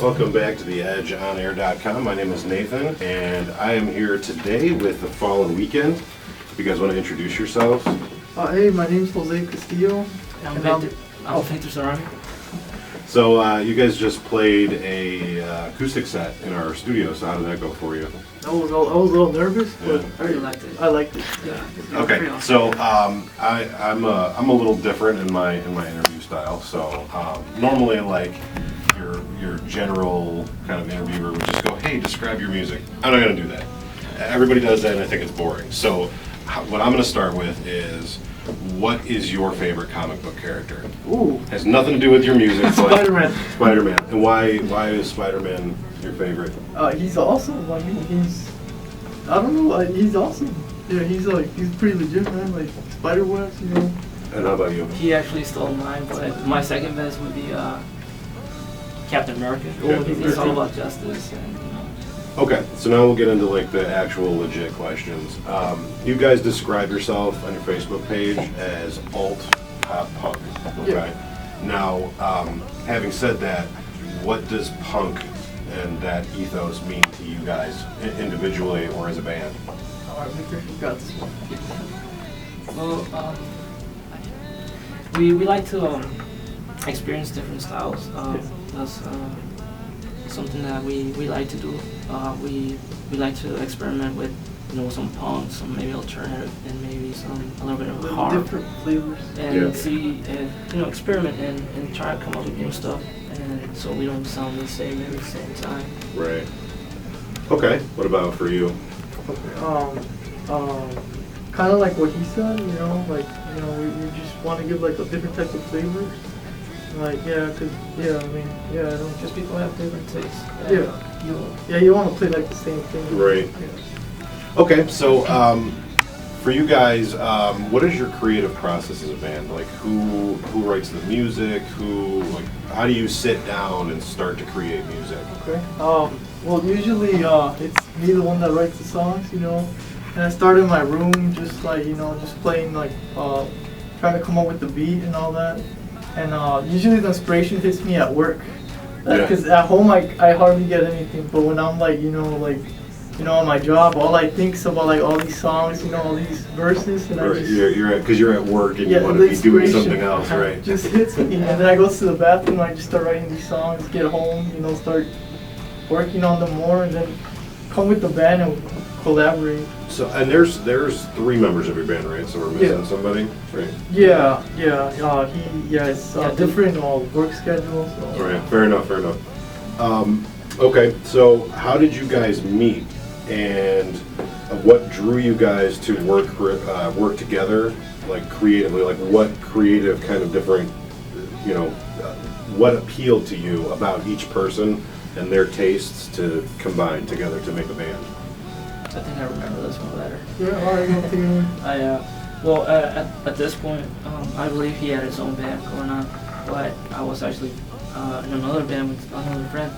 Welcome back to the EdgeOnAir.com. My name is Nathan, and I am here today with the Fallen Weekend. If you guys want to introduce yourselves. Hey, my name's Jose Castillo. I'm Victor Serrano. So you guys just played a acoustic set in our studio. So how did that go for you? I was a little nervous, but I really liked it. I liked it. Yeah. Okay, so I'm a little different in my interview style. So normally, like your general kind of interviewer would just go, "Hey, describe your music." I'm not going to do that. Everybody does that, and I think it's boring. So what I'm going to start with is, what is your favorite comic book character? Ooh. Has nothing to do with your music. Spider-Man. Spider-Man. And why is Spider-Man your favorite? He's awesome. I mean, I don't know, he's awesome. Yeah, he's pretty legit, man. Like, spider-webs, you know. And how about you? He actually stole mine, but my second best would be Captain America. He's all about justice and, you know. Okay, so now we'll get into like the actual legit questions. You guys describe yourself on your Facebook page as alt pop punk. Okay. Yeah. Now, having said that, what does punk and that ethos mean to you guys individually or as a band? Alright, Victor, you got this one. Well, we like to experience different styles. That's something that we like to do. We like to experiment with, you know, some punk, some maybe alternative, and maybe a little bit of hard. Different flavors. And see, you know, experiment and try to come up with new stuff, and so we don't sound the same every same time. Right. Okay. What about for you? Okay. Kind of like what he said, you know, like, you know, we just want to give like a different type of flavors. Like, I don't Just people have different tastes. you want to play like the same thing. Right. Yeah. Okay, so for you guys, what is your creative process as a band? Like, who writes the music? How do you sit down and start to create music? Okay. Well, usually it's me, the one that writes the songs, you know. And I start in my room, just like, you know, just playing, like, trying to come up with the beat and all that. And usually the inspiration hits me at work. Because at home I hardly get anything. But when I'm like, on my job, all I think is about like all these songs, you know, all these verses. And Right. You're at work and you want to be doing something else, right? Just hits me, and then I go to the bathroom. I just start writing these songs. Get home, you know, start working on them more, and then come with the band and collaborate. So, and there's 3 members of your band, right? So we're missing somebody, right? It's different work schedules. So. All right, fair enough. Okay, so how did you guys meet, and what drew you guys to work together, like creatively? Like, what creative kind of different, what appealed to you about each person and their tastes to combine together to make a band? I think I remember this one better. Yeah, alright, at this point, I believe he had his own band going on, but I was actually in another band with another friend,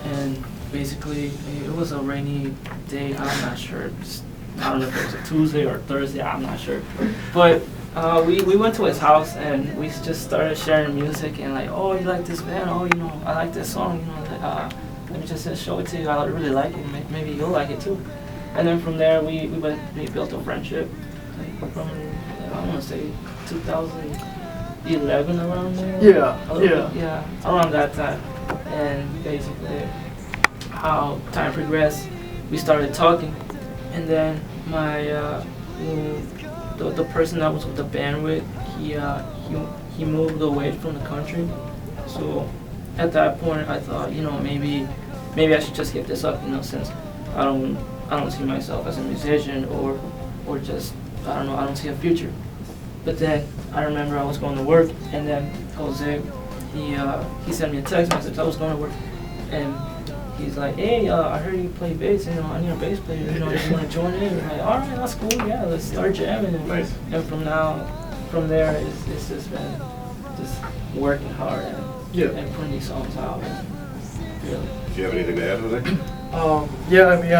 and basically it was a rainy day. I'm not sure. I don't know if it was a Tuesday or Thursday. I'm not sure, but we went to his house and we just started sharing music and like, oh, you like this band? Oh, you know, I like this song. You know, let me just show it to you. I really like it. Maybe you'll like it too. And then from there, we built a friendship, like from, I want to say 2011, around there. Around that time. And basically, how time progressed, we started talking, and then my the person that was with the band with, he moved away from the country. So at that point, I thought, you know, maybe I should just give this up, you know, since I don't see myself as a musician or just, I don't know, I don't see a future. But then I remember I was going to work, and then Jose, he sent me a text message. I was going to work, and he's like, hey, I heard you play bass, you know, I need a bass player, you know, you want to join in? I'm like, all right, that's cool, yeah, let's start jamming. Nice. And from there, it's just been just working hard and putting these songs out. Really. Do you have anything to add to that? I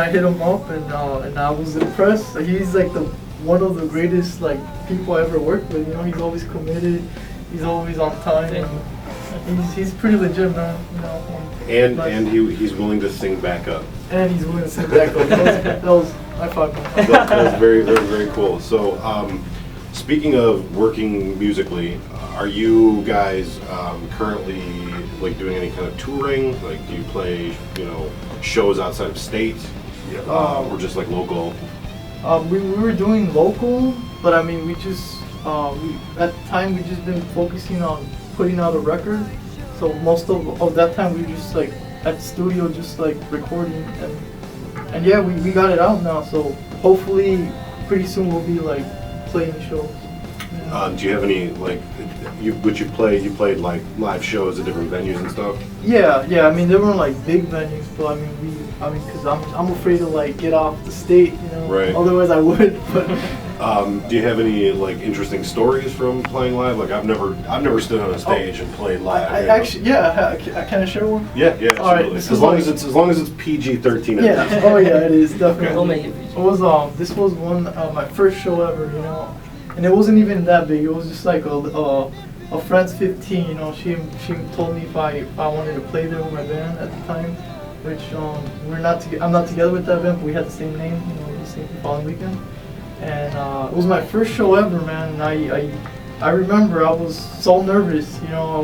hit him up and I was impressed. He's like one of the greatest like people I ever worked with. You know, he's always committed. He's always on time. he's pretty legit, man. You know. And he's willing to sing back up. And he's willing to sing back up. That was I fucked him. That was very, very, very cool. So, speaking of working musically, are you guys currently like doing any kind of touring? Like, do you play, shows outside of state, or just like local? We were doing local, but I mean, we just at the time we just been focusing on putting out a record. So most of that time we just like at the studio, just like recording, and yeah, we got it out now. So hopefully, pretty soon we'll be like playing shows. Do you have any like you played like live shows at different venues and stuff? Yeah. I mean, they weren't like big venues, but because I'm afraid to like get off the state, Right. Otherwise I would. But do you have any like interesting stories from playing live? Like I've never stood on a stage and played live. I actually, yeah. Can I share one? Yeah, absolutely. All right, as long as it's PG-13. Yeah. Oh yeah, it is definitely. Don't make it. It was this was one my first show ever, and it wasn't even that big. It was just like a friend's 15. She told me if I wanted to play there with my band at the time, which I'm not together with that band, but we had the same name, the same following weekend. And it was my first show ever, man. And I remember I was so nervous, I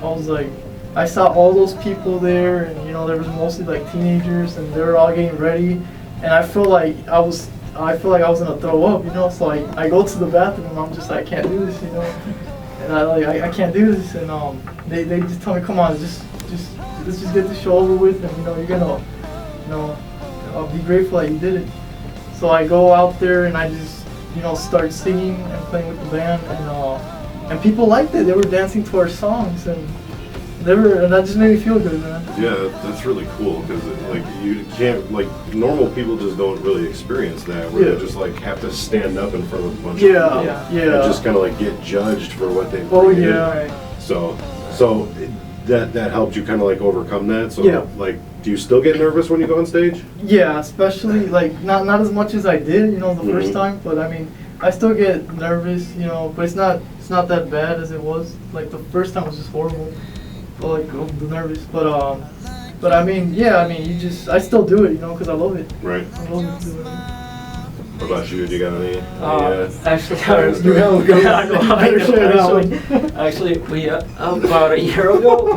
was like, I saw all those people there, and there was mostly like teenagers, and they were all getting ready, and I feel like I was gonna throw up, so I go to the bathroom and I'm just like, I can't do this, and I can't do this, and they just tell me, come on, let's just get the show over with, and you're gonna, I'll be grateful that you did it. So I go out there and I just, start singing and playing with the band, and people liked it. They were dancing to our songs, and that just made me feel good, man. Yeah, that's really cool because like you can't normal people just don't really experience that where they just like have to stand up in front of a bunch of people and just kind of like get judged for what they. Oh yeah. So that helped you kind of like overcome that. So like, do you still get nervous when you go on stage? Yeah, especially like not as much as I did, the first time. But I mean, I still get nervous, but it's not that bad as it was. Like the first time was just horrible. Like the nervous, but I mean, I still do it, because I love it. Right. I love doing it. What about you? Do you got any? Actually, actually, we about a year ago,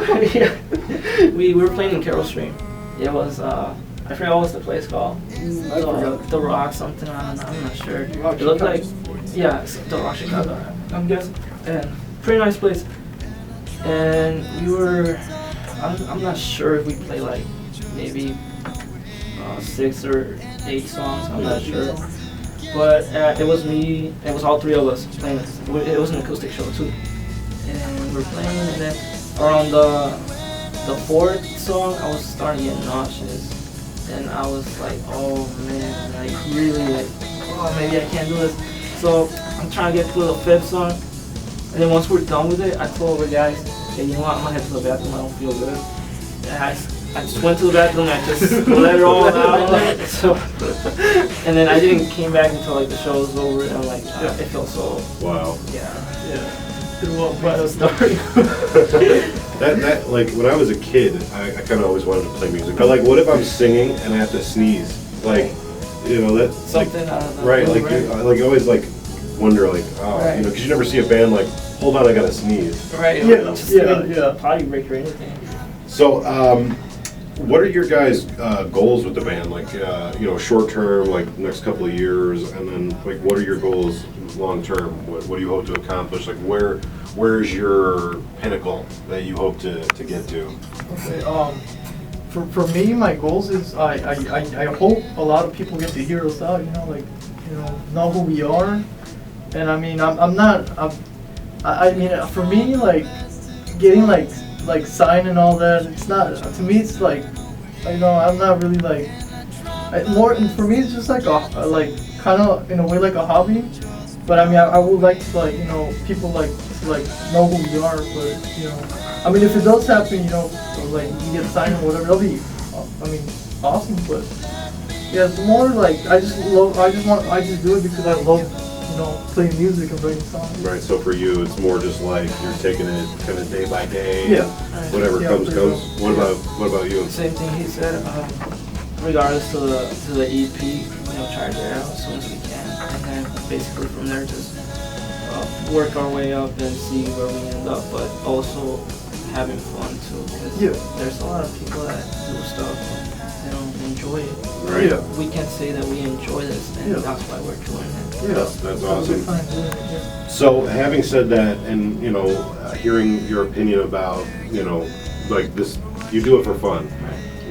we were playing in Carroll Stream. It was I forgot what was the place called. I forgot. The Rock something. I'm not sure. Rock It looked like Chicago. the Rock Chicago. I'm guessing. And pretty nice place. And we were. I'm not sure if we played like maybe 6 or 8 songs. I'm not sure. But it was me. It was all 3 of us playing. It was an acoustic show too. And we were playing, and then around the 4th song, I was starting to get nauseous, and I was like, oh man, like really like, oh maybe I can't do this. So I'm trying to get through the 5th song, and then once we're done with it, I told the guys, hey, you know what, I'm gonna head to the bathroom. I don't feel good. And I just went to the bathroom. I just let it all out. So, and then I didn't came back until like the show was over, and I'm like, it felt so. Wow. Yeah. Threw up By the story. That like when I was a kid, I kind of always wanted to play music. But like, what if I'm singing and I have to sneeze? Like, that's Something right. Like, you always like wonder like, oh, because you never see a band like, hold on, I gotta sneeze. Right. Yeah. Potty break or anything. So, what are your guys' goals with the band? Like, short term, like next couple of years, and then like, what are your goals long term? What do you hope to accomplish? Like, where's your pinnacle that you hope to get to? Okay. For me, my goals is I hope a lot of people get to hear us out. Know who we are, and I mean I mean for me like getting like signed and all that, it's not, to me it's like, I'm not really like, for me it's just like like kind of in a way like a hobby, but I mean I would like to like, people like to like know who we are, but I mean if it does happen, like you get signed or whatever, it'll be, I mean, awesome, but yeah, it's more like I just do it because I love playing music and writing songs. Right. So for you, it's more just like you're taking it kind of day by day. Yeah. Whatever Yeah, comes pretty comes. What about you? Same thing he said. Regardless to the EP, try to get it out as soon as we can, and then basically from there just work our way up and see where we end up. But also having fun too, because there's a lot of people that do stuff and they don't enjoy it. Right. Yeah. We can say that we enjoy this, and that's why we're doing it. Yeah. That's awesome. Fine doing it, yeah. So having said that, and hearing your opinion about like this, you do it for fun.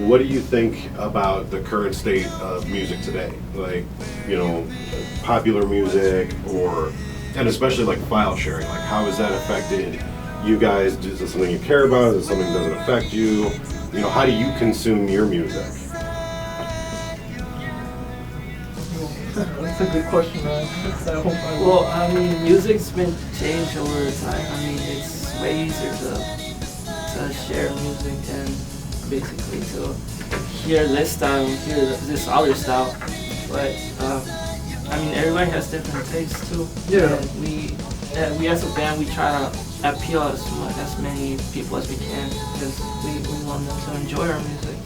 What do you think about the current state of music today? Like, popular music, and especially like file sharing. Like, how has that affected you guys? Is it something you care about? Is it something that doesn't affect you? How do you consume your music? That's a good question, man. Well, I mean, music's been changed over time. I mean, it's way easier to share music and basically to hear this style, hear this other style. But I mean, everybody has different tastes too. Yeah. And we as a band, we try to appeal as many people as we can, because we want them to enjoy our music,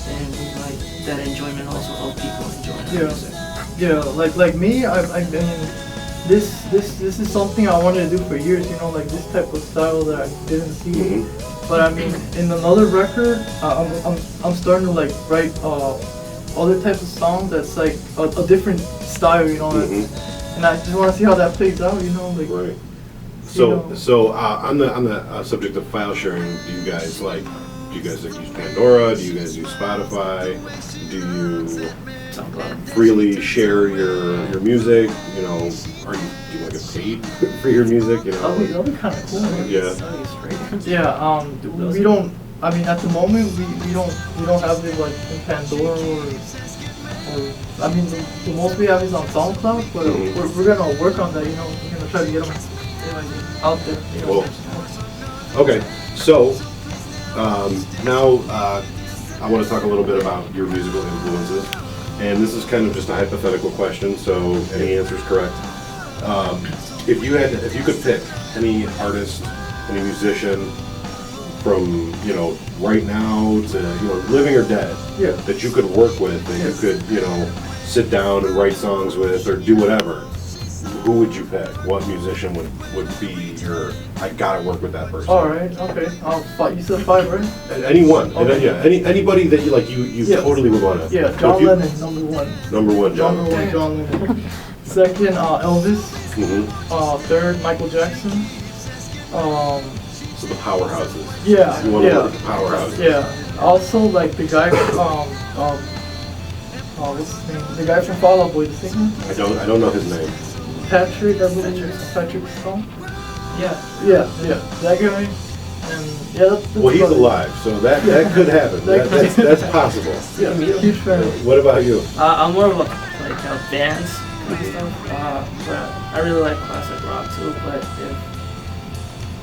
and we like that enjoyment also of people enjoying our music. Yeah, like me, I mean, this is something I wanted to do for years, like this type of style that I didn't see. Mm-hmm. But I mean, in another record, I'm starting to like write other types of songs that's like a different style, Mm-hmm. and I just want to see how that plays out, like. Right. So on the subject of file sharing, do you guys use Pandora? Do you guys use Spotify? Do you freely share your music? Do you want to get paid for your music? That'll be kind of cool. Yeah. Yeah. We don't. I mean, at the moment, we don't have it like in Pandora or I mean, the most we have is on SoundCloud, but we're gonna work on that. We're gonna try to get them out there. Well, okay. So now I want to talk a little bit about your musical influences, and this is kind of just a hypothetical question. So any answer is correct. If you could pick any artist, any musician from right now to living or dead, that you could work with, that you could sit down and write songs with or do whatever, who would you pick? What musician would be your I gotta work with that person? All right, okay. You said 5, right? Anyone, Okay. anybody that you totally would want to. Yeah, John Lennon, number one. Number one, John. John Lennon. Second, Elvis. Mm-hmm. Third, Michael Jackson. So the powerhouses. Yeah. You want to work with the powerhouses. Yeah. Also, like the guy from what's his name? The guy from Fall Out Boy, the singer. I don't know his name. Patrick Stone. Yeah. That guy. And that's Well, he's alive, so that could happen. That's possible. Yeah, huge fan. What about you? I'm more of a bands kind of stuff, but I really like classic rock too.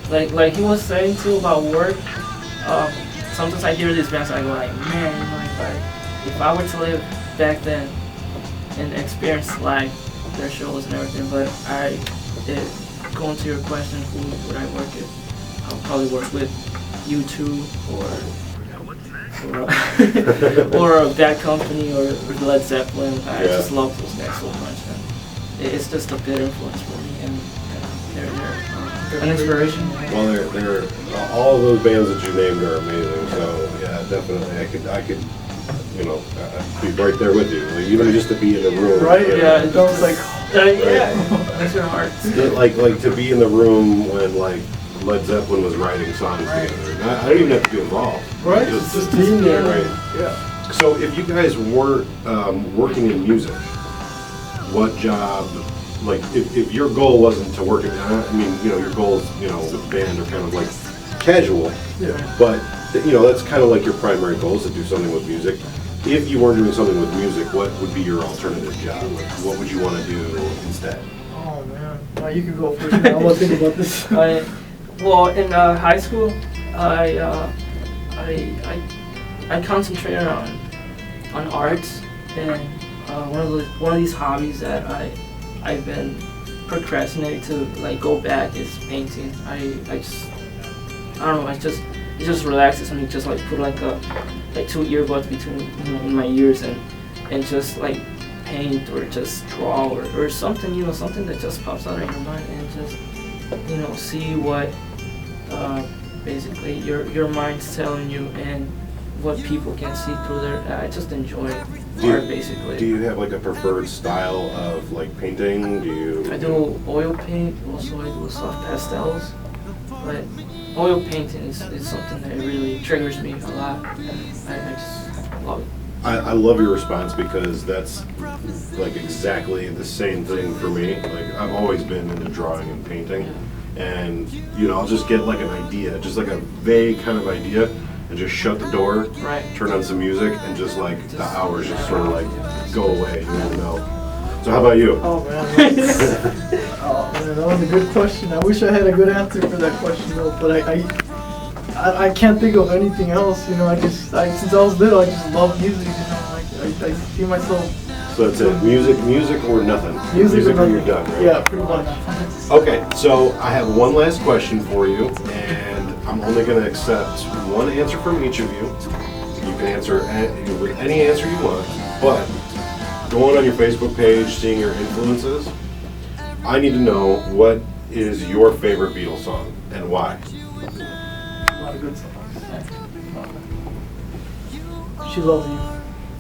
But if like he was saying too about work, sometimes I hear these bands and I go like, man, like if I were to live back then and experience like their shows and everything, but going to your question, who would I work with? I'll probably work with U2 or a Bad Company or Led Zeppelin. I just love those guys so much, and it's just a good influence for me, and they're an inspiration. Well, they're all of those bands that you named are amazing. So yeah, definitely, I could be right there with you, like, even just to be in the room. Right? Yeah, it sounds like. That's your heart. Like to be in the room when like Led Zeppelin was writing songs together. I don't even have to be involved. Right? Just being there. Right. Yeah. So if you guys weren't working in music, what job? Like if your goal wasn't to work in, I mean, your goals, with the band are kind of like casual. Yeah. But that's kind of like your primary goal is to do something with music. If you weren't doing something with music, what would be your alternative job? Like, what would you want to do instead? Oh man, you can go first. I want to think about this. Well, in high school, I concentrated on arts, and one of these hobbies that I've been procrastinating to like go back is painting. I don't know. It just relaxes me. Just like put like 2 earbuds between in my ears and just like paint or just draw or something, something that just pops out of your mind, and just see what basically your mind's telling you and what people can see through there. I just enjoy art basically. Do you have like a preferred style of like painting? I do oil paint, also I do soft pastels, but oil painting is something that really triggers me a lot. I just love it. I love your response because that's like exactly the same thing for me. Like I've always been into drawing and painting, and I'll just get like an idea, just like a vague kind of idea, and just shut the door, right, turn on some music, and just like the hours just sort of like go away. You never know. So how about you? Oh man, oh man, that was a good question. I wish I had a good answer for that question though, but I can't think of anything else. Since I was little, I just love music. I see myself. So that's it. Music or nothing. Music or you're done, right? Yeah, pretty much. Okay, so I have one last question for you, and I'm only going to accept one answer from each of you. You can answer with any answer you want, but going on your Facebook page, seeing your influences, I need to know what is your favorite Beatles song and why. A lot of good songs. She Loves You.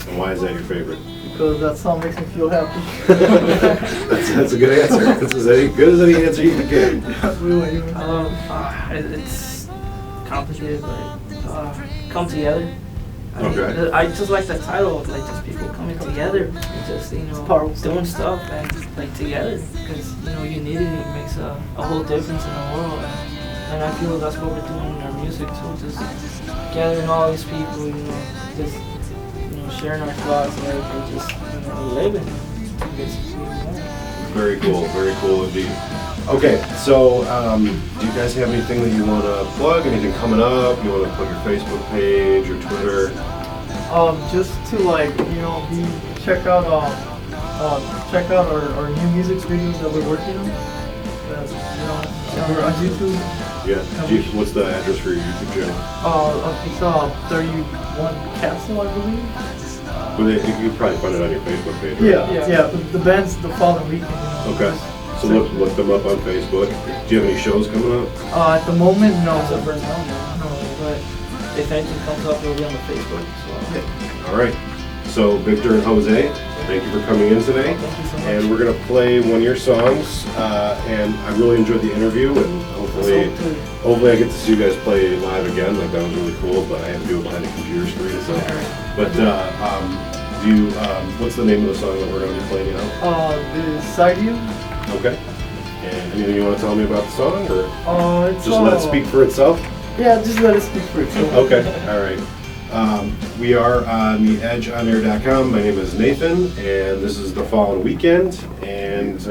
And why is that your favorite? Because that song makes me feel happy. that's a good answer. That's as good as any answer you can get. It's complicated, but Come Together. Okay. I just like the title of like just people coming together and just doing stuff and like together, because unity makes a whole difference in the world, and I feel that's what we're doing in our music too, just gathering all these people, just sharing our thoughts and just living. Very cool indeed. Okay, so do you guys have anything that you want to plug? Anything coming up? You want to plug your Facebook page or Twitter? Just to check out our new music videos that we're working on. We're on YouTube. Yeah. What's the address for your YouTube channel? It's 31 Castle, I believe. But you can probably find it on your Facebook page, right? Yeah. The band's the following weekend. Okay. So look them up on Facebook. Do you have any shows coming up? At the moment, no. No, but if anything comes up, it'll be on the Facebook. So. Yeah. All right. So Victor and Jose, thank you for coming in today. Thank you so much. And we're gonna play one of your songs. And I really enjoyed the interview, and hopefully I get to see you guys play live again. Like that was really cool, but I had to do it behind a computer screen. So, but what's the name of the song that we're gonna be playing now? Castillo. Okay. And anything you want to tell me about the song, or It's just let it speak for itself? Yeah, just let it speak for itself. Okay, all right. We are on theedgeonair.com. My name is Nathan, and this is The Fallen Weekend, and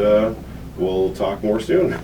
we'll talk more soon.